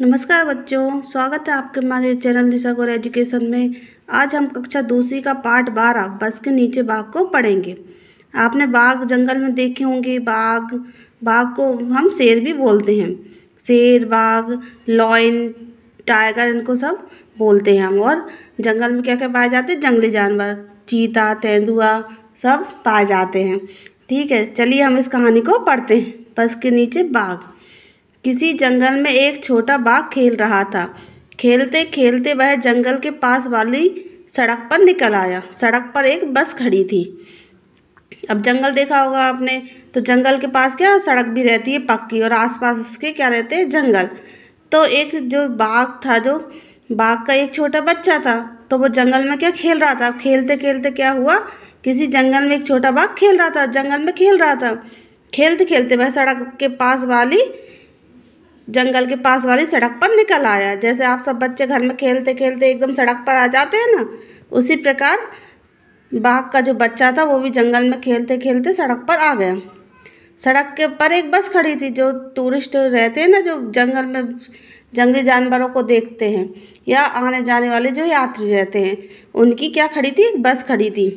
नमस्कार बच्चों, स्वागत है आपके हमारे चैनल दिशा गौर एजुकेशन में। आज हम कक्षा दूसरी का पाठ 12 बस के नीचे बाघ को पढ़ेंगे। आपने बाघ जंगल में देखे होंगे। बाघ को हम शेर भी बोलते हैं। शेर, बाघ, लॉयन, टाइगर, इनको सब बोलते हैं हम। और जंगल में क्या क्या पाए जाते हैं? जंगली जानवर, चीता, तेंदुआ सब पाए जाते हैं। ठीक है, चलिए हम इस कहानी को पढ़ते हैं। बस के नीचे बाघ। किसी जंगल में एक छोटा बाघ खेल रहा था। खेलते खेलते वह जंगल के पास वाली सड़क पर निकल आया। सड़क पर एक बस खड़ी थी। अब जंगल देखा होगा आपने, तो जंगल के पास क्या सड़क भी रहती है पक्की, और आसपास उसके क्या रहते हैं? जंगल। तो एक जो बाघ था, जो बाघ का एक छोटा बच्चा था, तो वो जंगल में क्या खेल रहा था। अब खेलते खेलते क्या हुआ, किसी जंगल में एक छोटा बाघ खेल रहा था, जंगल में खेल रहा था। खेलते खेलते वह जंगल के पास वाली सड़क पर निकल आया। जैसे आप सब बच्चे घर में खेलते खेलते एकदम सड़क पर आ जाते हैं ना, उसी प्रकार बाघ का जो बच्चा था वो भी जंगल में खेलते खेलते सड़क पर आ गया। सड़क के पर एक बस खड़ी थी। जो टूरिस्ट रहते हैं ना, जो जंगल में जंगली जानवरों को देखते हैं, या आने जाने वाले जो यात्री रहते हैं, उनकी क्या खड़ी थी? एक बस खड़ी थी।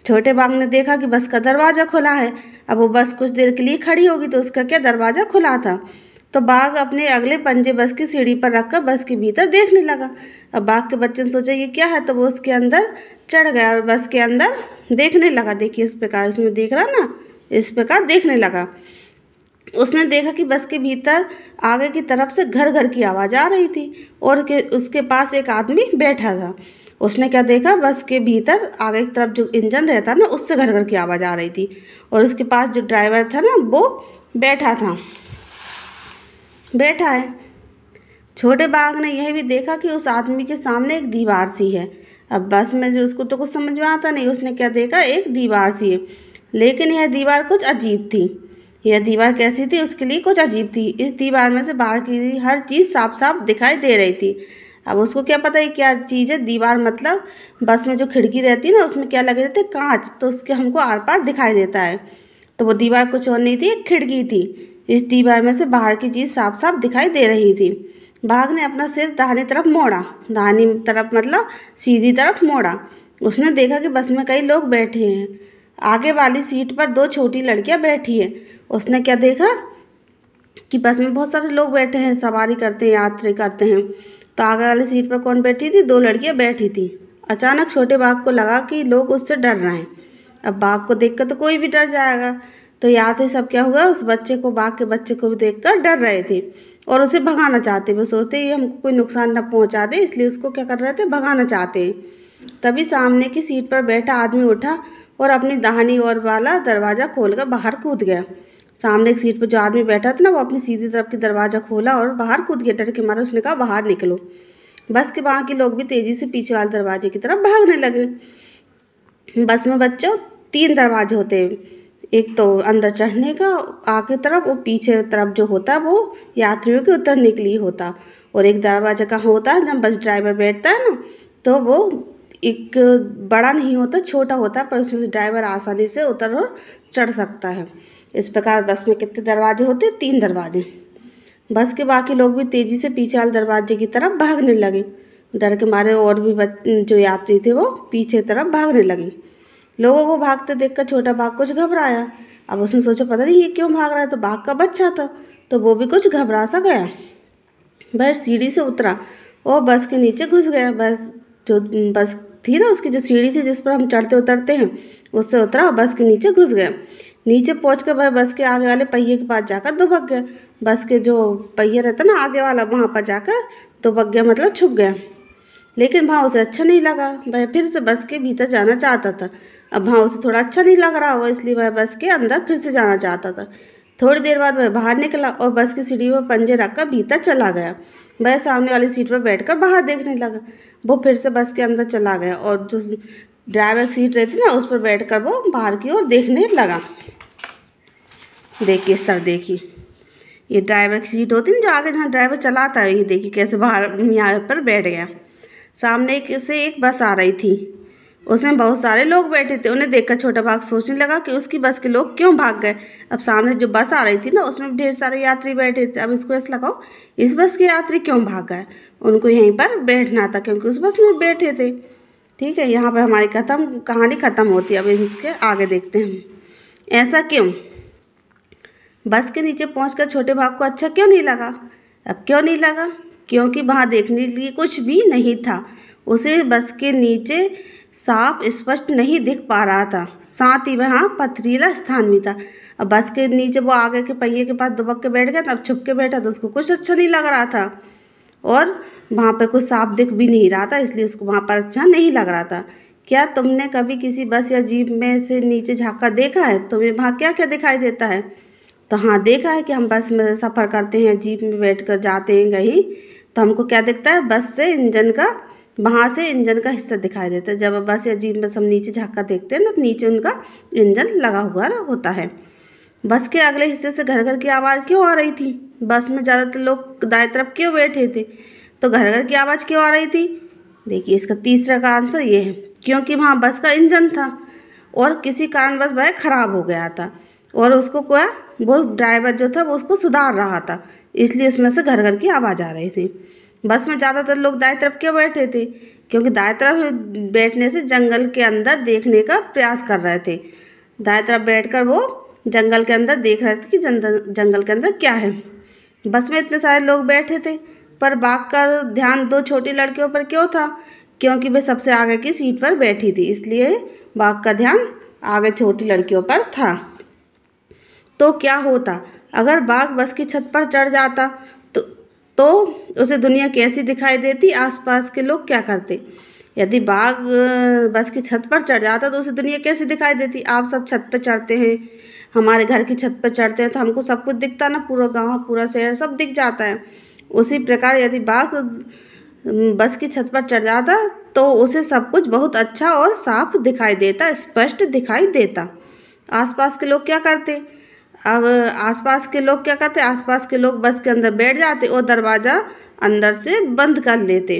छोटे बाघ ने देखा कि बस का दरवाज़ा खुला है। अब वो बस कुछ देर के लिए खड़ी होगी, तो उसका क्या दरवाज़ा खुला था। तो बाघ अपने अगले पंजे बस की सीढ़ी पर रखकर बस के भीतर देखने लगा। अब बाघ के बच्चे ने सोचा ये क्या है, तो वो उसके अंदर चढ़ गया और बस के अंदर देखने लगा। देखिए इस प्रकार, इसमें देख रहा ना, इस प्रकार देखने लगा। उसने देखा कि बस के भीतर आगे की तरफ से घर घर की आवाज़ आ रही थी, और उसके पास एक आदमी बैठा था। उसने क्या देखा, बस के भीतर आगे की तरफ जो इंजन रहता ना, उससे घर घर की आवाज़ आ रही थी, और उसके पास जो ड्राइवर था ना, वो बैठा है। छोटे बाघ ने यह भी देखा कि उस आदमी के सामने एक दीवार सी है। अब बस में जो उसको तो कुछ समझ में आता नहीं, उसने क्या देखा, एक दीवार सी है। लेकिन यह दीवार कुछ अजीब थी। यह दीवार कैसी थी? उसके लिए कुछ अजीब थी। इस दीवार में से बाहर की हर चीज़ साफ साफ दिखाई दे रही थी। अब उसको क्या पता है क्या चीज़ है? दीवार मतलब बस में जो खिड़की रहती है ना, उसमें क्या लगे रहते? कांच, तो उसके हमको आर पार दिखाई देता है। तो वो दीवार कुछ और नहीं थी, एक खिड़की थी। इस दीवार में से बाहर की चीज़ साफ साफ दिखाई दे रही थी। बाघ ने अपना सिर दाहिनी तरफ मोड़ा। दाहिनी तरफ मतलब सीधी तरफ मोड़ा। उसने देखा कि बस में कई लोग बैठे हैं। आगे वाली सीट पर दो छोटी लड़कियां बैठी हैं। उसने क्या देखा कि बस में बहुत सारे लोग बैठे हैं, सवारी करते हैं, यात्रा करते हैं। तो आगे वाली सीट पर कौन बैठी थी? दो लड़कियां बैठी थी। अचानक छोटे बाघ को लगा कि लोग उससे डर रहे हैं। अब बाघ को देखकर तो कोई भी डर जाएगा। तो यात्री सब क्या हुआ, उस बच्चे को, बाघ के बच्चे को भी देखकर डर रहे थे और उसे भगाना चाहते। वो सोचते ये हमको कोई नुकसान न पहुंचा दे, इसलिए उसको क्या कर रहे थे? भगाना चाहते हैं। तभी सामने की सीट पर बैठा आदमी उठा और अपनी दाहिनी ओर वाला दरवाज़ा खोलकर बाहर कूद गया। सामने एक सीट पर जो आदमी बैठा था ना, वो अपनी सीधी तरफ की दरवाज़ा खोला और बाहर कूद गया। डर के मारे उसने कहा बाहर निकलो। बस के बाकी लोग भी तेज़ी से पीछे वाले दरवाजे की तरफ भागने लगे। बस में बच्चों 3 दरवाजे होते हैं। एक तो अंदर चढ़ने का आगे तरफ, और पीछे तरफ जो होता है वो यात्रियों के उतरने के लिए होता। और एक दरवाजा कहाँ होता है? जब बस ड्राइवर बैठता है ना, तो वो एक बड़ा नहीं होता, छोटा होता है, पर उसमें से ड्राइवर आसानी से उतर और चढ़ सकता है। इस प्रकार बस में कितने दरवाजे होते? 3 दरवाजे। बस के बाकी लोग भी तेज़ी से पीछे वाले दरवाजे की तरफ भागने लगे। डर के मारे और भी जो यात्री थे वो पीछे तरफ भागने लगे। लोगों को भागते देखकर छोटा बाघ कुछ घबराया। अब उसने सोचा पता नहीं ये क्यों भाग रहा है, तो बाघ का बच्चा था, तो वो भी कुछ घबरा सा गया। वह सीढ़ी से उतरा और बस के नीचे घुस गया। बस थी ना, उसकी जो सीढ़ी थी जिस पर हम चढ़ते उतरते हैं, उससे उतरा और बस के नीचे घुस गया। नीचे पहुंचकर वह बस के आगे वाले पहिए के पास जाकर दुबक गया। बस के जो पहिया रहता ना आगे वाला, वहाँ पर जाकर दुबक गया, मतलब छुप गया। लेकिन वहाँ उसे अच्छा नहीं लगा। वह फिर से बस के भीतर जाना चाहता था। अब वहाँ उसे थोड़ा अच्छा नहीं लग रहा होगा, इसलिए वह बस के अंदर फिर से जाना चाहता था। थोड़ी देर बाद वह बाहर निकला और बस की सीढ़ी पर पंजे रखकर भीतर चला गया। वह सामने वाली सीट पर बैठकर बाहर देखने लगा। वो फिर से बस के अंदर चला गया और जो ड्राइवर की सीट रहती ना, उस पर बैठकर वो बाहर की ओर देखने लगा। देखिए इस तरह, देखिए ये ड्राइवर की सीट होती है ना, जो आगे जहाँ ड्राइवर चलाता है, ये देखिए कैसे बाहर यहाँ पर बैठ गया। सामने से एक बस आ रही थी। उसमें बहुत सारे लोग बैठे थे। उन्हें देखकर छोटा बाघ सोचने लगा कि उसकी बस के लोग क्यों भाग गए। अब सामने जो बस आ रही थी ना, उसमें ढेर सारे यात्री बैठे थे। अब इसको ऐसा लगा इस बस के यात्री क्यों भाग गए, उनको यहीं पर बैठना था क्योंकि उस बस में बैठे थे। ठीक है, यहाँ पर हमारी कहानी ख़त्म होती है। अब इसके आगे देखते हैं हम। ऐसा क्यों? बस के नीचे पहुंचकर छोटे बाघ को अच्छा क्यों नहीं लगा? अब क्यों नहीं लगा? क्योंकि वहाँ देखने के लिए कुछ भी नहीं था। उसे बस के नीचे साफ स्पष्ट नहीं दिख पा रहा था, साथ ही वहाँ पथरीला स्थान भी था। अब बस के नीचे वो आगे के पहिए के पास दुबक के बैठ गया, तब छुप के बैठा तो उसको कुछ अच्छा नहीं लग रहा था और वहाँ पे कुछ साफ दिख भी नहीं रहा था, इसलिए उसको वहाँ पर अच्छा नहीं लग रहा था। क्या तुमने कभी किसी बस या जीप में से नीचे झाँक कर देखा है? तुम्हें वहाँ क्या क्या दिखाई देता है? तो हाँ, देखा है कि हम बस में सफ़र करते हैं, जीप में बैठकर जाते हैं कहीं, तो हमको क्या दिखता है? बस से इंजन का, वहाँ से इंजन का हिस्सा दिखाई देता है। जब बस या जीप में सब नीचे झाँक कर देखते हैं ना, तो नीचे उनका इंजन लगा हुआ होता है। बस के अगले हिस्से से घर घर की आवाज़ क्यों आ रही थी? बस में ज़्यादातर लोग दाएं तरफ क्यों बैठे थे? तो घर घर की आवाज़ क्यों आ रही थी? देखिए, इसका तीसरा का आंसर ये है, क्योंकि वहाँ बस का इंजन था और किसी कारणवश वह खराब हो गया था और उसको क्या, वो ड्राइवर जो था वो उसको सुधार रहा था, इसलिए उसमें से घर घर की आवाज़ आ रही थी। बस में ज़्यादातर लोग दाएं तरफ क्यों बैठे थे? क्योंकि दाएं तरफ बैठने से जंगल के अंदर देखने का प्रयास कर रहे थे। दाएं तरफ बैठकर वो जंगल के अंदर देख रहे थे कि जंगल के अंदर क्या है। बस में इतने सारे लोग बैठे थे, पर बाघ का ध्यान दो छोटी लड़कियों पर क्यों था? क्योंकि वे सबसे आगे की सीट पर बैठी थी, इसलिए बाघ का ध्यान आगे छोटी लड़कियों पर था। तो क्या होता अगर बाघ बस की छत पर चढ़ जाता? तो उसे दुनिया कैसी दिखाई देती? आसपास के लोग क्या करते? यदि बाघ बस की छत पर चढ़ जाता तो उसे दुनिया कैसी दिखाई देती? आप सब छत पर चढ़ते हैं, हमारे घर की छत पर चढ़ते हैं तो हमको सब कुछ दिखता ना, पूरा गांव पूरा शहर सब दिख जाता है। उसी प्रकार यदि बाघ बस की छत पर चढ़ जाता तो उसे सब कुछ बहुत अच्छा और साफ दिखाई देता, स्पष्ट दिखाई देता। आसपास के लोग क्या करते? अब आसपास के लोग क्या करते? आसपास के लोग बस के अंदर बैठ जाते और दरवाज़ा अंदर से बंद कर लेते,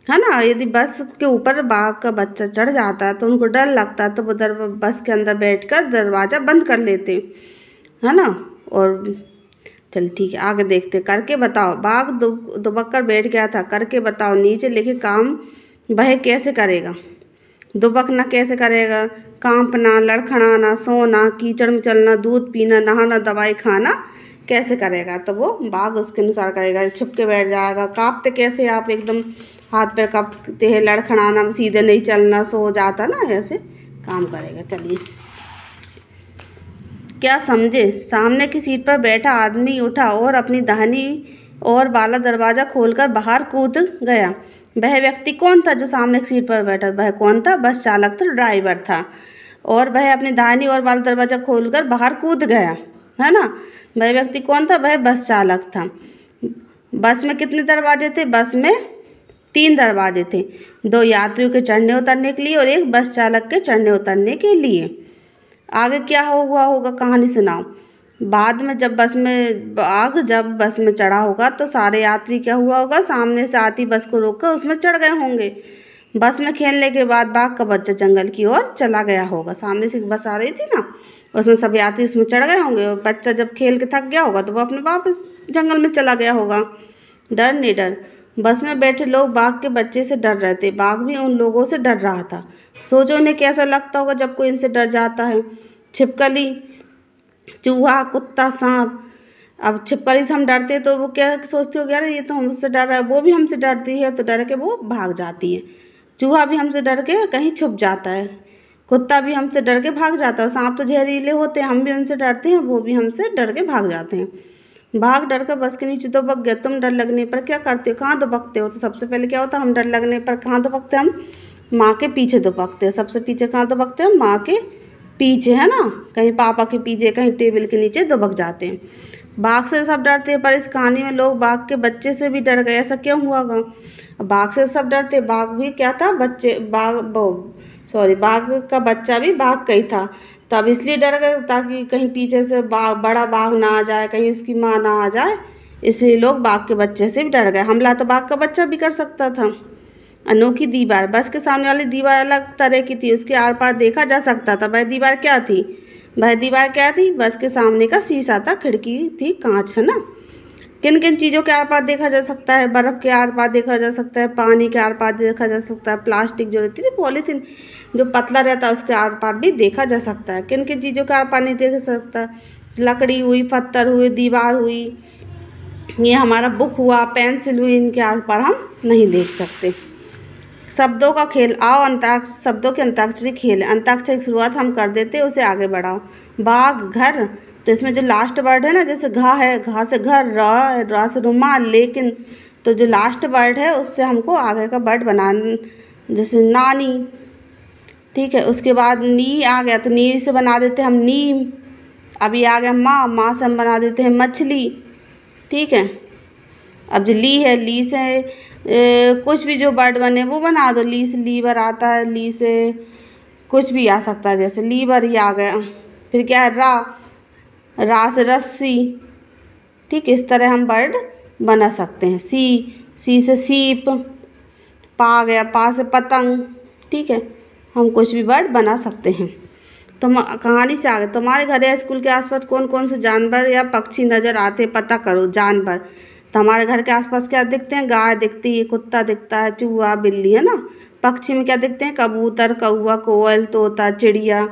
है ना। यदि बस के ऊपर बाघ का बच्चा चढ़ जाता तो उनको डर लगता, तो वो बस के अंदर बैठकर दरवाज़ा बंद कर लेते, है ना। और चल ठीक है, आगे देखते। करके बताओ। बाघ दुबक कर बैठ गया था। करके बताओ। नीचे लिखे काम वह कैसे करेगा? दुबकना कैसे करेगा? कांपना, लड़खड़ाना, सोना, कीचड़ में चलना, दूध पीना, नहाना, दवाई खाना कैसे करेगा? तो वो बाघ उसके अनुसार करेगा। छुप के बैठ जाएगा। कांपते कैसे? आप एकदम हाथ पैर कांपते हैं, लड़खड़ाना, सीधे नहीं चलना, सो जाता ना, ऐसे काम करेगा। चलिए, क्या समझे? सामने की सीट पर बैठा आदमी उठा और अपनी दाहिनी ओर वाला दरवाज़ा खोलकर बाहर कूद गया। वह व्यक्ति कौन था जो सामने की सीट पर बैठा? वह कौन था? बस चालक था, ड्राइवर था। और वह अपनी दाहिनी ओर वाला दरवाज़ा खोलकर बाहर कूद गया, है ना। वह व्यक्ति कौन था? वह बस चालक था। बस में कितने दरवाजे थे? बस में 3 दरवाजे थे, 2 यात्रियों के चढ़ने उतरने के लिए और 1 बस चालक के चढ़ने उतरने के लिए। आगे क्या हुआ होगा? कहानी सुनाओ। बाद में जब बस में चढ़ा होगा तो सारे यात्री क्या हुआ होगा? सामने से आती बस को रोककर उसमें चढ़ गए होंगे। बस में खेलने के बाद बाघ का बच्चा जंगल की ओर चला गया होगा। सामने से बस आ रही थी ना, उसमें सब यात्री उसमें चढ़ गए होंगे और बच्चा जब खेल के थक गया होगा तो वो अपने वापस जंगल में चला गया होगा। डर निडर। बस में बैठे लोग बाघ के बच्चे से डर रहे थे। बाघ भी उन लोगों से डर रहा था। सोचो उन्हें कैसा लगता होगा जब कोई इनसे डर जाता है। छिपकली, चूहा, कुत्ता, सांप। अब छिपकली से हम डरते हैं तो वो क्या सोचती हो, यार ये तो हमसे डर रहा है, वो भी हमसे डरती है तो डर के वो भाग जाती है। चूहा भी हमसे डर के कहीं छुप जाता है। कुत्ता भी हमसे डर के भाग जाता है। सांप तो जहरीले होते हैं, हम भी उनसे डरते हैं, वो भी हमसे डर के भाग जाते हैं। बाघ डर कर बस के नीचे दुबक गया। तुम डर लगने पर क्या करते हो? कहाँ दुबकते हो? तो सबसे पहले क्या होता है, हम डर लगने पर कहाँ दुबकते हैं? हम माँ के पीछे दुबकते हैं। सबसे पीछे कहाँ दुबकते हैं? माँ के पीछे, है ना। कहीं पापा के पीछे, कहीं टेबल के नीचे दुबक जाते हैं। बाघ से सब डरते हैं, पर इस कहानी में लोग बाघ के बच्चे से भी डर गए। ऐसा क्यों हुआ? बाघ से सब डरते, बाघ भी क्या था? बाघ का बच्चा भी बाघ का ही था, तब इसलिए डर गए ताकि कहीं पीछे से बड़ा बाघ ना आ जाए, कहीं उसकी माँ ना आ जाए, इसलिए लोग बाघ के बच्चे से भी डर गए। हमला तो बाघ का बच्चा भी कर सकता था। अनोखी दीवार, बस के सामने वाली दीवार अलग तरह की थी, उसके आर पार देखा जा सकता था। वह दीवार क्या थी? वह दीवार क्या थी? बस के सामने का शीशा था, खिड़की थी, कांच, है ना। किन किन चीज़ों के आर पार देखा जा सकता है? बर्फ़ के आर पार देखा जा सकता है, पानी के आर पार देखा जा सकता है, प्लास्टिक जो रहती है पॉलीथीन जो पतला रहता है उसके आर पार भी देखा जा सकता है। किन किन चीज़ों के आर पार नहीं देखा जा सकता? लकड़ी हुई, पत्थर हुई, दीवार हुई, ये हमारा बुक हुआ, पेंसिल हुई, इनके आर पार हम नहीं देख सकते। शब्दों का खेल, आओ शब्दों के अंताक्षरी खेल है। अंताक्षरी की शुरुआत हम कर देते हैं, उसे आगे बढ़ाओ। बाघ, घर, तो इसमें जो लास्ट वर्ड है ना, जैसे घा है, घा से घर, रा से रुमाल, लेकिन, तो जो लास्ट वर्ड है उससे हमको आगे का वर्ड बनाना, जैसे नानी, ठीक है। उसके बाद नी आ गया तो नी से बना देते हैं हम नीम। अभी आ गया माँ, माँ से हम बना देते हैं मछली, ठीक है। अब जो ली है, ली से कुछ भी जो वर्ड बने वो बना दो। ली से लीवर आता है, ली से कुछ भी आ सकता है, जैसे लीवर ही आ गया। फिर क्या है? रा से रस्सी, ठीक, इस तरह हम वर्ड बना सकते हैं। सी से सीप, पा आ गया, पा से पतंग, ठीक है। हम कुछ भी वर्ड बना सकते हैं। तो कहानी से आगे, तुम्हारे घर या स्कूल के आसपास कौन कौन से जानवर या पक्षी नज़र आते, पता करो। जानवर, तो हमारे घर के आसपास क्या दिखते हैं? गाय दिखती है, कुत्ता दिखता है, चूहा, बिल्ली, है ना। पक्षी में क्या दिखते हैं? कबूतर, कौवा, कोयल, तोता, चिड़िया,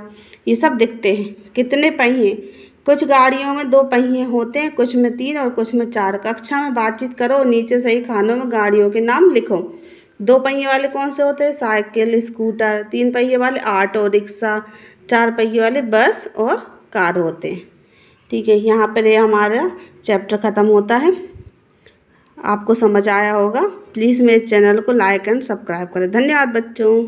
ये सब दिखते हैं। कितने पहिए? कुछ गाड़ियों में 2 पहिए होते हैं, कुछ में 3 और कुछ में 4। कक्षा में बातचीत करो, नीचे सही खानों में गाड़ियों के नाम लिखो। 2 पहिए वाले कौन से होते हैं? Cycle, scooter. 3 पहिए वाले ऑटो, रिक्शा। 4 पहिए वाले बस और कार होते हैं, ठीक है। यहाँ पर ये हमारा चैप्टर ख़त्म होता है। आपको समझ आया होगा। प्लीज़ मेरे चैनल को लाइक एंड सब्सक्राइब करें। धन्यवाद बच्चों।